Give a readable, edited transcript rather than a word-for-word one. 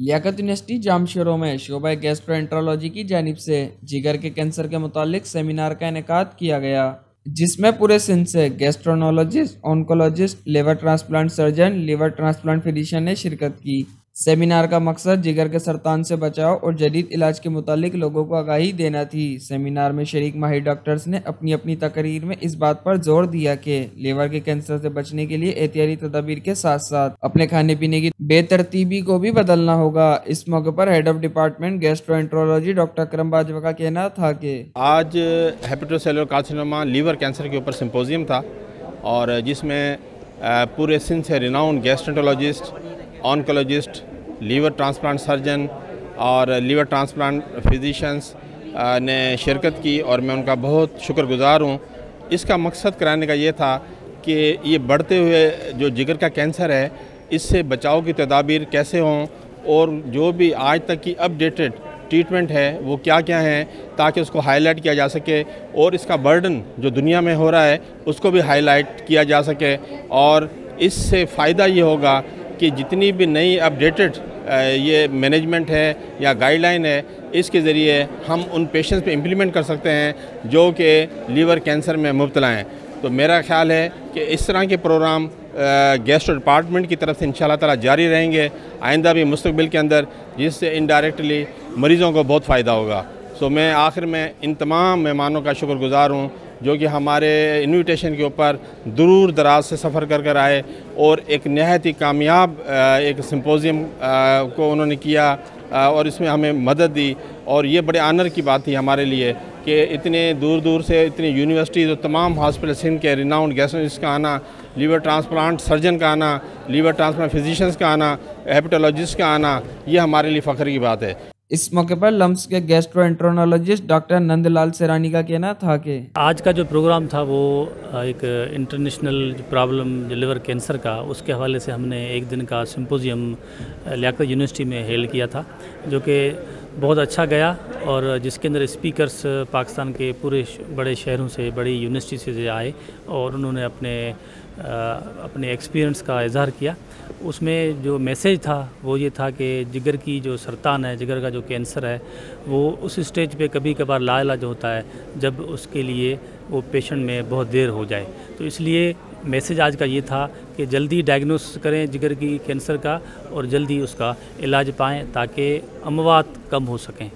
Liaquat university जामशोरों में शोबा gastroenterology की जानिब से जिगर के कैंसर के मुतालिक सेमिनार का इनेकाद किया गया, जिसमें पूरे सिंध से gastroenterologist, oncologist, liver transplant surgeon, liver transplant physician ने शिरकत की। सेमिनार का मकसद जिगर के सरतान से बचाव और जदीद इलाज के मुतालिक लोगों को आगाही देना थी। सेमिनार में शरीक माहिर डॉक्टर्स ने अपनी अपनी तकरीर में इस बात पर जोर दिया कि लीवर के कैंसर से बचने के लिए एहतियाती तदाबीर के साथ साथ अपने खाने पीने की बेतरतीबी को भी बदलना होगा। इस मौके पर head of department gastroenterology doctor Akram Bajwa का कहना था कि आज हेपेटोसेलुलर कार्सिनोमा लीवर कैंसर के ऊपर सिंपोजियम था और जिसमें पूरे सिंध से renowned gastroenterologist, oncologist, liver transplant surgeon और लीवर ट्रांसप्लांट फिजिशियंस ने शिरकत की और मैं उनका बहुत शुक्रगुज़ार हूँ। इसका मकसद कराने का ये था कि ये बढ़ते हुए जो जिगर का कैंसर है, इससे बचाव की तदाबीर कैसे हों और जो भी आज तक की अपडेटेड ट्रीटमेंट है वो क्या क्या हैं, ताकि उसको हाईलाइट किया जा सके और इसका बर्डन जो दुनिया में हो रहा है उसको भी हाईलाइट किया जा सके। और इससे फ़ायदा ये होगा कि जितनी भी नई अपडेटेड ये मैनेजमेंट है या गाइडलाइन है, इसके ज़रिए हम उन पेशेंट्स पे इम्प्लीमेंट कर सकते हैं जो कि लीवर कैंसर में मुब्तला हैं। तो मेरा ख्याल है कि इस तरह के प्रोग्राम गैस्ट्रो डिपार्टमेंट की तरफ से इंशाल्लाह ताला जारी रहेंगे आइंदा भी मुस्तकबिल के अंदर, जिससे इनडायरेक्टली मरीज़ों को बहुत फ़ायदा होगा। सो मैं आखिर में इन तमाम मेहमानों का शुक्रगुज़ार हूँ जो कि हमारे इन्विटेशन के ऊपर दूर दराज से सफ़र कर कर आए और एक नहायत ही कामयाब एक सिंपोजियम को उन्होंने किया और इसमें हमें मदद दी। और ये बड़े आनर की बात थी हमारे लिए कि इतने दूर दूर से इतनी यूनिवर्सिटीज़ और तमाम हॉस्पिटल सिंध के रिनाउंड गैस्ट्रोलॉजिस्ट का आना, लीवर ट्रांसप्लांट सर्जन का आना, लीवर ट्रांसप्लांट फिजिशियंस का आना, हेपेटोलॉजिस्ट का आना, ये हमारे लिए फ़ख्र की बात है। इस मौके पर लम्स के गैस्ट्रोएंट्रोनोलॉजिस्ट डॉक्टर नंदलाल सेरानी का कहना था कि आज का जो प्रोग्राम था वो एक इंटरनेशनल प्रॉब्लम लिवर कैंसर का, उसके हवाले से हमने एक दिन का सिंपोजियम लियाकत यूनिवर्सिटी में हेल्ड किया था, जो कि बहुत अच्छा गया और जिसके अंदर स्पीकर्स पाकिस्तान के पूरे बड़े शहरों से, बड़ी यूनिवर्सिटी से आए और उन्होंने अपने एक्सपीरियंस का इजहार किया। उसमें जो मैसेज था वो ये था कि जिगर की जो सरतान है, जिगर का जो कैंसर है, वो उस स्टेज पे कभी कभार लाइलाज होता है जब उसके लिए वो पेशेंट में बहुत देर हो जाए। तो इसलिए मैसेज आज का ये था कि जल्दी डायग्नोस करें जिगर की कैंसर का और जल्दी उसका इलाज पाएँ ताकि अमवात कम हो सकें।